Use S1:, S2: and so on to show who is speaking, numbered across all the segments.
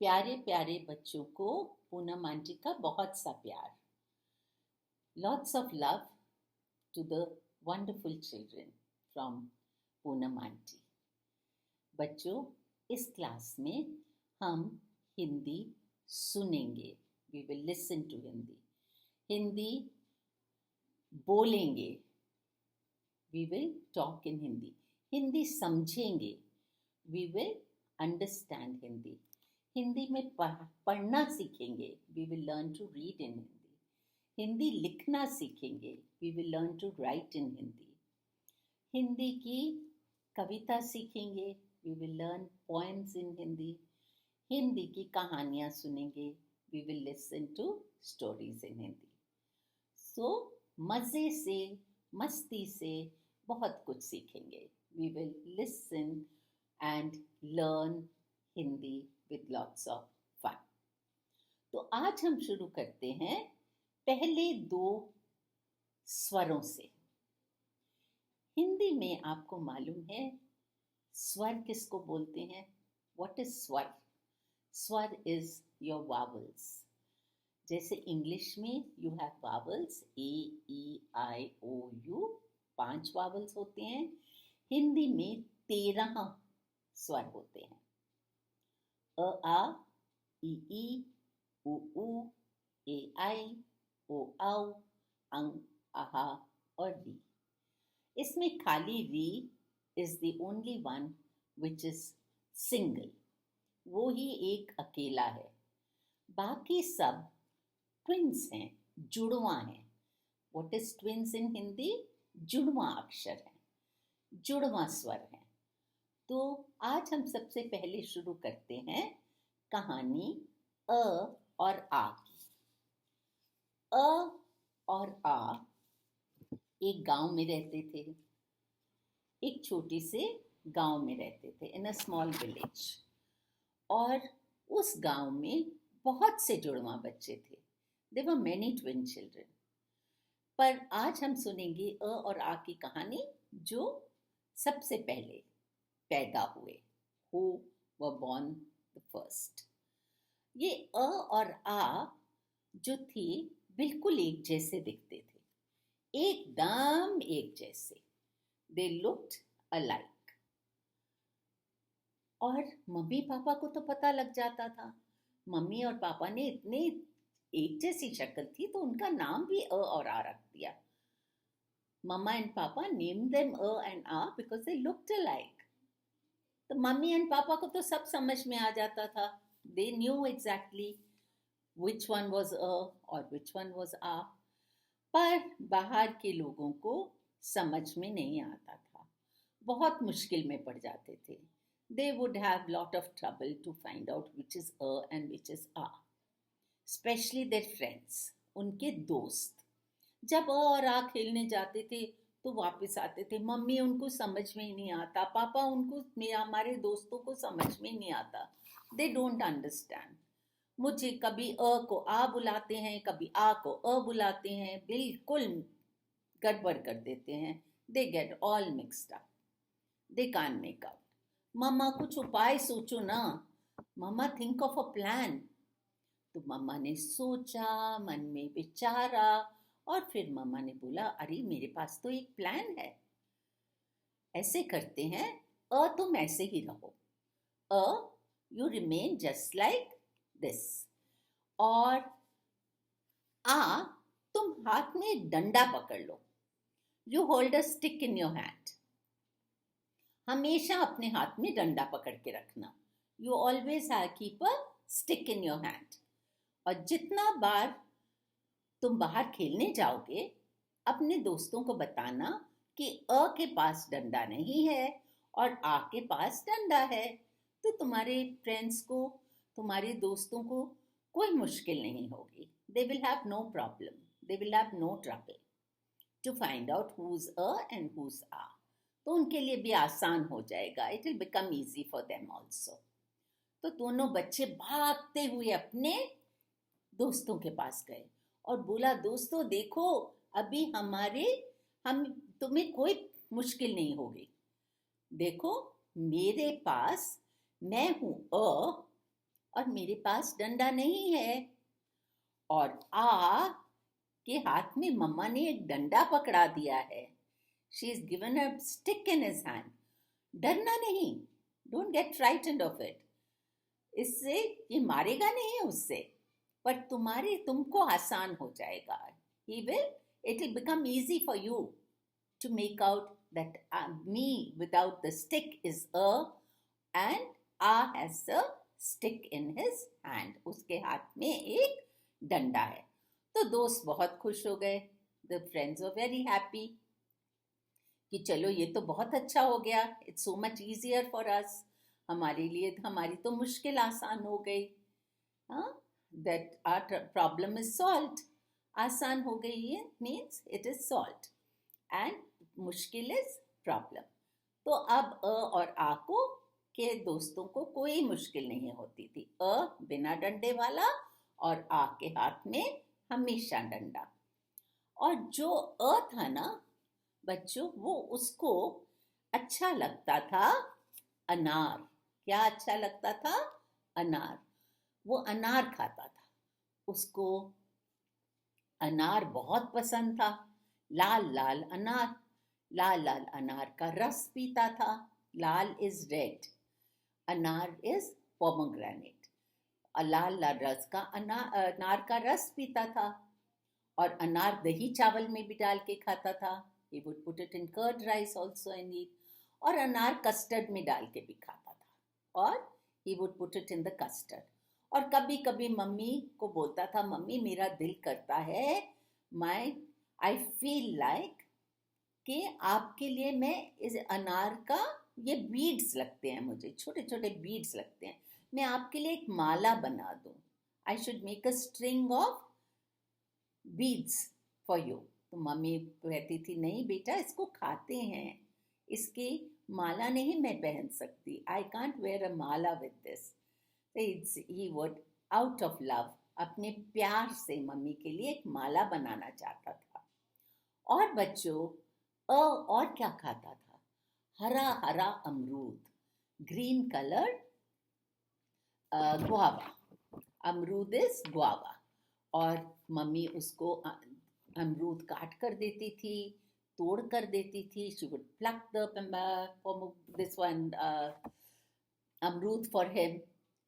S1: प्यारे प्यारे बच्चों को पूनम आंटी का बहुत सा प्यार। Lots of love to the wonderful children from Poonam aunty. बच्चों, इस क्लास में हम हिंदी सुनेंगे। We will listen to Hindi. Hindi बोलेंगे। We will talk in Hindi. Hindi समझेंगे। We will understand Hindi. Hindi में पढ़ना सीखेंगे। We will learn to read in Hindi. Hindi लिखना सीखेंगे। We will learn to write in Hindi. Hindi की कविता सीखेंगे। We will learn poems in Hindi. Hindi की कहानियाँ सुनेंगे। We will listen to stories in Hindi. So मज़े से, मस्ती से बहुत कुछ सीखेंगे। We will listen and learn Hindi with lots of fun. तो आज हम शुरू करते हैं पहले दो स्वरों से। हिंदी में आपको मालूम है स्वर किसको बोलते हैं? What is स्वर? स्वर is your vowels. जैसे इंग्लिश में you have vowels A, E, I, O, U, 5 vowels होते हैं। हिंदी में 13 स्वर होते हैं। अ आ, ई ई, उ ए आई, ओ औ, अंग आहा और री। इसमें खाली री is the only one which is single. वो ही एक अकेला है। बाकी सब ट्विंस हैं, जुड़वा हैं। व्हाट इज ट्विंस इन हिंदी? जुड़वा अक्षर है, जुड़वा स्वर है। तो आज हम सबसे पहले शुरू करते हैं कहानी अ और आ की। अ और आ एक गांव में रहते थे। एक छोटे से गांव में रहते थे, इन अ स्मॉल विलेज। और उस गांव में बहुत से जुड़वा बच्चे थे। There were many twin children. पर आज हम सुनेंगे अ और आ की कहानी, जो सबसे पहले पैदा हुए, who were born the first। ये अ और आ जो थी बिल्कुल एक जैसे दिखते थे, एकदम एक जैसे। They looked alike। और मम्मी पापा को तो पता लग जाता था। मम्मी और पापा ने इतने एक जैसी शक्ल थी तो उनका नाम भी अ और आ रख दिया। Mama and Papa named them A and A because they looked alike। तो मम्मी एंड पापा को तो सब समझ में आ जाता था। They knew exactly which one was a और विच वन वॉज आ। पर बाहर के लोगों को समझ में नहीं आता था, बहुत मुश्किल में पड़ जाते थे। They would have lot of trouble to find out which is a and which is आ। स्पेशली देयर फ्रेंड्स, उनके दोस्त। जब अ और आ खेलने जाते थे तो वापस आते थे, मम्मी उनको समझ में ही नहीं आता, पापा उनको, हमारे दोस्तों को समझ में नहीं आता। They don't understand. मुझे कभी अ को आ बुलाते हैं, कभी आ को अ बुलाते हैं, बिल्कुल गड़बड़ कर देते हैं। They get all mixed up. They can't make out. Mamma कुछ उपाय सोचो ना, mamma think of a plan. तो मम्मा ने सोचा, मन में विचारा, और फिर मम्मा ने बोला, अरे मेरे पास तो एक प्लान है। ऐसे करते हैं, अ तुम ऐसे ही रहो, अ you remain just like this, और आ तुम हाथ में एक डंडा पकड़ लो। You hold a stick in your hand. हमेशा अपने हाथ में डंडा पकड़ के रखना। You always have keep a stick in your hand. और जितना बार तुम बाहर खेलने जाओगे, अपने दोस्तों को बताना कि अ के पास डंडा नहीं है और आ के पास डंडा है। तो तुम्हारे फ्रेंड्स को, तुम्हारे दोस्तों को कोई मुश्किल नहीं होगी। They will have no problem, they will have no trouble to find out whose अ एंड हुज आ। तो उनके लिए भी आसान हो जाएगा। It will become easy for them also. तो दोनों बच्चे भागते हुए अपने दोस्तों के पास गए और बोला, दोस्तों देखो, अभी हम तुम्हें कोई मुश्किल नहीं होगी। देखो मेरे पास, मैं हूं अ और मेरे पास डंडा नहीं है। और आ के हाथ में मम्मा ने एक डंडा पकड़ा दिया है। She is given a stick in his hand. डरना नहीं, don't get frightened of it. इससे ये मारेगा नहीं उससे, पर तुमको आसान हो जाएगा। He will It will become easy for you to make out that me without the stick is a, and has a stick in his hand. उसके हाथ में एक डंडा है। तो दोस्त बहुत खुश हो गए। The friends were very happy कि चलो ये तो बहुत अच्छा हो गया। It's so much easier for us. हमारे लिए हमारी तो मुश्किल आसान हो गई। हाँ, that our problem is solved. आसान हो गई है means it is solved and मुश्किल is problem। तो अब अ और आ को के दोस्तों को कोई मुश्किल नहीं होती थी। अ बिना डंडे वाला और आ के हाथ में हमेशा डंडा। और जो अ था ना बच्चों, वो उसको अच्छा लगता था अनार। क्या अच्छा लगता था? अनार। वो अनार खाता था। उसको अनार बहुत पसंद था। लाल लाल अनार। लाल लाल अनार का रस पीता था। लाल इज रेड, अनार इज पोमोग्रेनेट। लाल लाल रस का अनार का रस पीता था। और अनार दही चावल में भी डाल के खाता था। He would put it in curd rice also and eat. और अनार कस्टर्ड में डाल के भी खाता था। और he would put it in the custard. और कभी कभी मम्मी को बोलता था, मम्मी मेरा दिल करता है, आई फील लाइक कि आपके लिए मैं इस अनार का, ये बीड्स लगते हैं मुझे, छोटे छोटे बीड्स लगते हैं, मैं आपके लिए एक माला बना दूं। I should make a string of beads for you. तो मम्मी कहती थी, नहीं बेटा इसको खाते हैं, इसकी माला नहीं मैं पहन सकती। I can't where a Mala with this. He wood out of love, अपने प्यार से मम्मी के लिए एक माला बनाना चाहता था। और बच्चों और क्या खाता था? हरा हरा अमरूद, ग्रीन कलर गुआवा। अमरूद इज गुआवा। और मम्मी उसको अमरूद काट कर देती थी, तोड़ कर देती थी। She would pluck this one अमरूद फॉर हिम।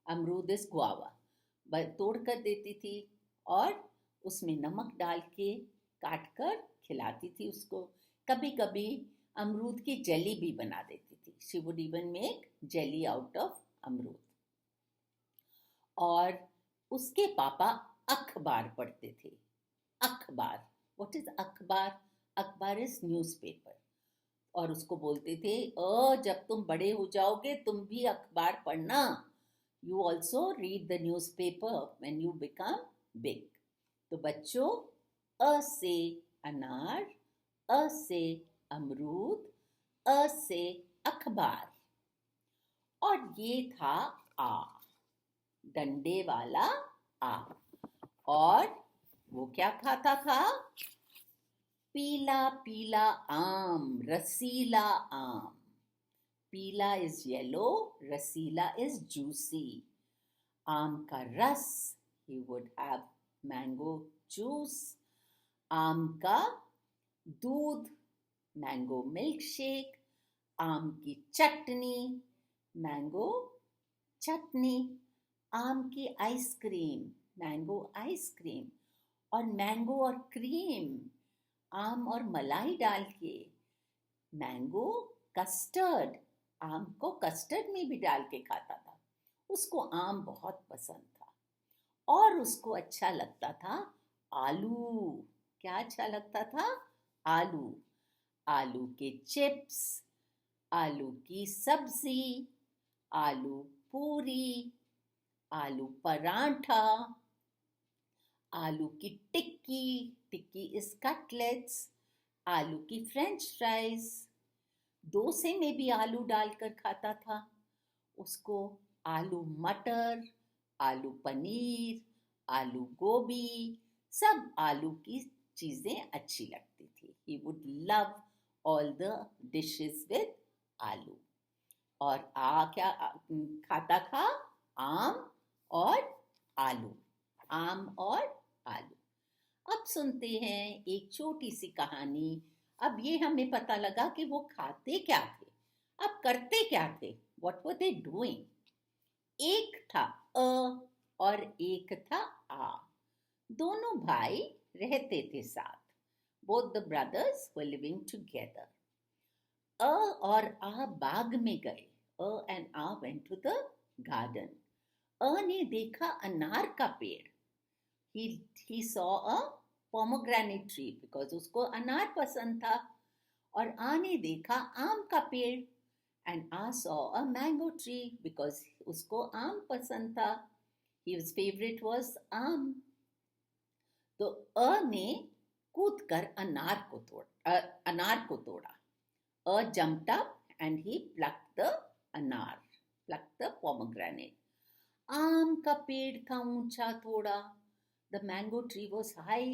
S1: अमरूद इज गुआवा। तोड़ कर देती थी और उसमें नमक डाल के काट कर खिलाती थी उसको। कभी कभी अमरूद की जेली भी बना देती थी। She would even make jelly out of अमरूद। और उसके पापा अखबार पढ़ते थे। अखबार, व्हाट इज अखबार? अखबार इज न्यूज़पेपर। और उसको बोलते थे, जब तुम बड़े हो जाओगे तुम भी अखबार पढ़ना। You also read the newspaper when you become big. तो बच्चों, अ से अनार, अ से अमरूद, अ से अखबार। और ये था आ, डंडे वाला आ। और वो क्या खाता था? पीला पीला आम, रसीला आम। पीला is yellow, Rasila is juicy. आम का रस, he would have mango juice. आम का दूध, मैंगो मिल्क शेक। आम की चटनी, मैंगो चटनी। आम की आइसक्रीम, मैंगो आइसक्रीम। और मैंगो और क्रीम, आम और मलाई डाल के, मैंगो कस्टर्ड। आम को कस्टर्ड में भी डाल के खाता था। उसको आम बहुत पसंद था। और उसको अच्छा लगता था आलू। क्या अच्छा लगता था? आलू। आलू के चिप्स, आलू की सब्जी, आलू पूरी, आलू पराठा, आलू की टिक्की, टिक्की इज कटलेट्स, आलू की फ्रेंच फ्राइज। डोसे में भी आलू डालकर खाता था। उसको आलू मटर, आलू पनीर, आलू गोभी, सब आलू की चीजें अच्छी लगती थी। He would love all the dishes with आलू। और क्या खाता था? आम और आलू, आम और आलू। अब सुनते हैं एक छोटी सी कहानी। अब ये हमें पता लगा कि वो खाते क्या थे, अब करते क्या थे, व्हाट वर दे डूइंग। एक था अ और एक था आ। दोनों भाई रहते थे साथ। Both the brothers were living together. अ और आ बाग में गए। अ एंड आ वेंट टू द गार्डन। अ ने देखा अनार का पेड़। he saw a pomegranate tree because उसको अनार पसंद था। और आ ने देखा आम का पेड़, and uh saw a mango tree because उसको आम पसंद था। His favorite was आम। तो अ ने कूद कर अनार को तोड़ा। अ jumped up and he plucked the अनार, plucked the pomegranate. आम का पेड़ था ऊंचा थोड़ा। The mango tree was high,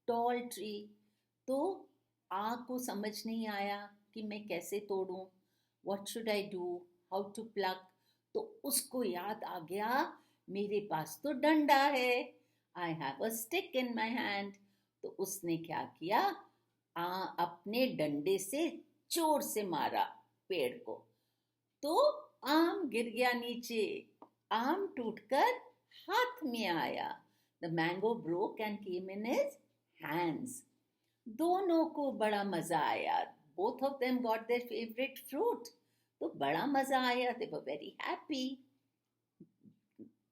S1: tall tree. तो आ को समझ नहीं आया कि मैं कैसे तोड़ूं, what should I do, how to pluck। तो उसको याद आ गया, मेरे पास तो डंडा है, I have a stick in my hand। तो उसने क्या किया, अपने डंडे से जोर से मारा पेड़ को। तो आम गिर गया नीचे। आम टूटकर हाथ में आया। The mango broke and came in his hands। दोनों को बड़ा मजा आया। Both of them got their favorite fruit। तो बड़ा मजा आया। They were very happy।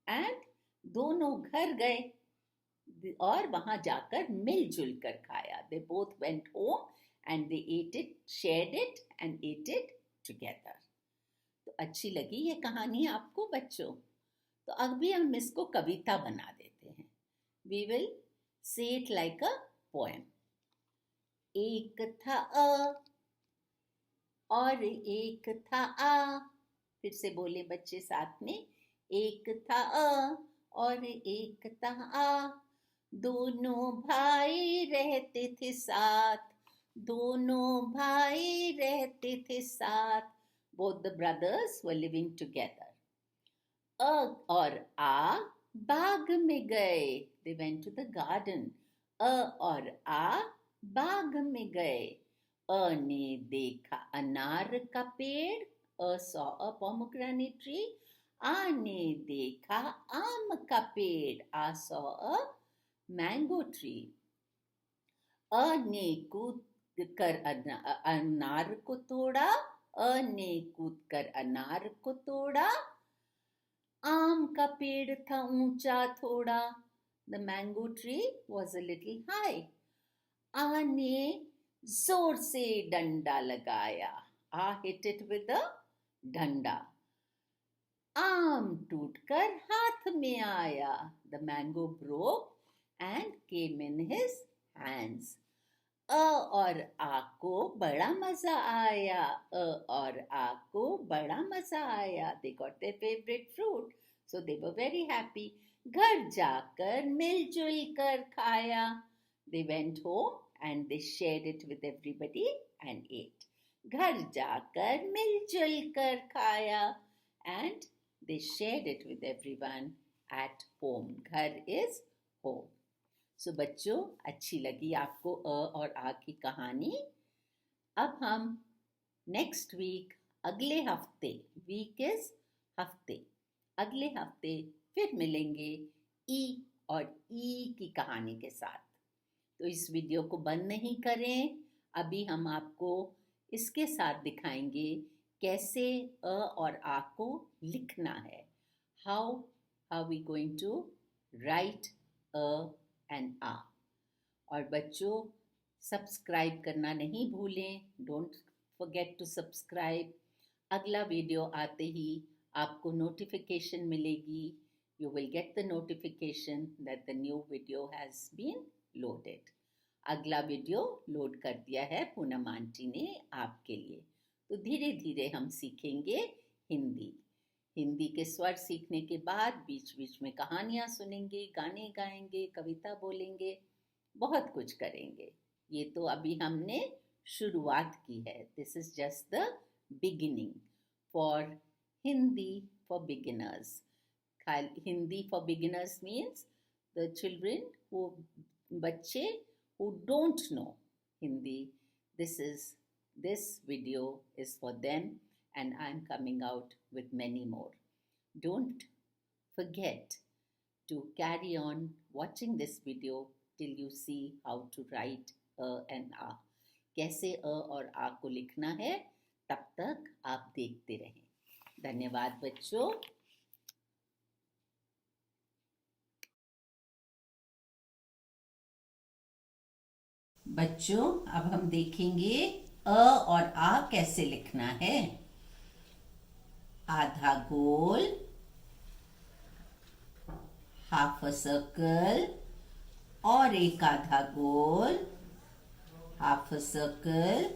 S1: And दोनों घर गए और वहां जाकर मिलजुल कर खाया। They both went home and they ate it, shared it and ate it together। तो अच्छी लगी ये कहानी आपको बच्चों? तो अभी हम इसको कविता बना देते हैं। We will say it like a poem। एक था अ और एक था आ। फिर से बोले बच्चे साथ में। एक था अ और एक था आ। दोनों भाई रहते थे साथ। दोनों भाई रहते थे साथ। Both the brothers were living together। अ और आ बाग में गए। They went to the garden। अ और आ बाग में गए। अ ने देखा अनार का पेड़। अ saw a pomegranate tree। आ ने देखा आम का पेड़। आ saw a mango tree। अ ने कूद कर अनार को तोड़ा। अ ने कूद कर अनार को तोड़ा। आम का पेड़ था ऊंचा थोड़ा। The mango tree was a little high। आ ने जोर से डंडा लगाया। आ hit it with a डंडा। आम टूटकर हाथ में आया। The mango broke and came in his hands। अ और आ को बड़ा मजा आया। अ और आ को बड़ा मजा आया। They got their favorite fruit, so they were very happy। घर जाकर मिलजुल कर खाया। They went home and they shared it with everybody and ate। घर जाकर मिलजुल कर खाया and they shared it with everyone at home। घर is home। सो बच्चों, अच्छी लगी आपको अ और आ की कहानी? अब हम नेक्स्ट वीक, अगले हफ्ते, वीक इज हफ्ते, अगले हफ्ते फिर मिलेंगे ई और ई की कहानी के साथ। तो इस वीडियो को बंद नहीं करें। अभी हम आपको इसके साथ दिखाएंगे कैसे अ और आ को लिखना है। How are we going to write अ एंड आ। और बच्चों, सब्सक्राइब करना नहीं भूलें। Don't forget to subscribe. अगला वीडियो आते ही आपको नोटिफिकेशन मिलेगी। You will get the notification that the new video has been loaded. अगला वीडियो लोड कर दिया है पूनम आंटी ने आपके लिए। तो धीरे धीरे हम सीखेंगे हिंदी। हिंदी के स्वर सीखने के बाद बीच बीच में कहानियाँ सुनेंगे, गाने गाएंगे, कविता बोलेंगे, बहुत कुछ करेंगे। ये तो अभी हमने शुरुआत की है। This is just the beginning for Hindi for beginners. Hindi for beginners means the children who बच्चे who don't know Hindi. This video is for them, and I'm coming out with many more. Don't forget to carry on watching this video till you see how to write a and a. कैसे अ और आ को लिखना है, तब तक आप देखते रहें. धन्यवाद बच्चों. बच्चों, अब हम देखेंगे अ और आ कैसे लिखना है. आधा गोल, हाफ अ सर्कल, और एक आधा गोल, हाफ अ सर्कल.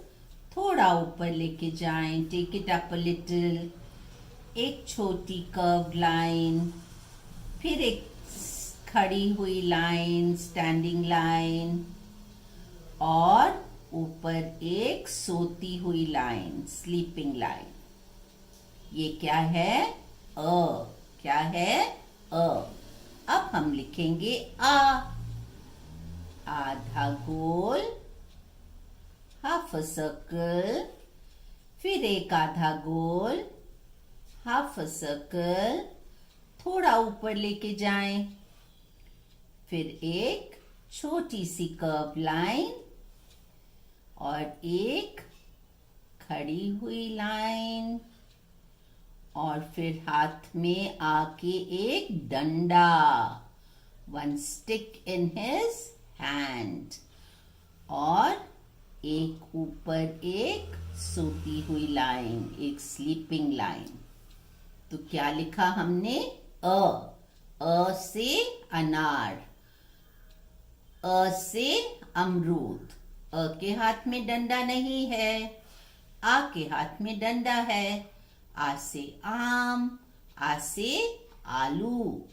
S1: थोड़ा ऊपर लेके जाएं, take it up a little. एक छोटी कर्व्ड लाइन, फिर एक खड़ी हुई लाइन, स्टैंडिंग लाइन, और ऊपर एक सोती हुई लाइन, स्लीपिंग लाइन. ये क्या है? अ. क्या है? अ. अब हम लिखेंगे आ. आधा गोल, हाफ अ सर्कल, फिर एक आधा गोल, हाफ अ सर्कल. थोड़ा ऊपर लेके जाएं, फिर एक छोटी सी कर्व लाइन, और एक खड़ी हुई लाइन, और फिर हाथ में आके एक डंडा. One stick in his hand. और एक ऊपर एक सोती हुई लाइन, एक स्लीपिंग लाइन. तो क्या लिखा हमने? अ. अ से अनार, अ से अमरूद. अ के हाथ में डंडा नहीं है, आ के हाथ में डंडा है. आ से आम, आ से आलू.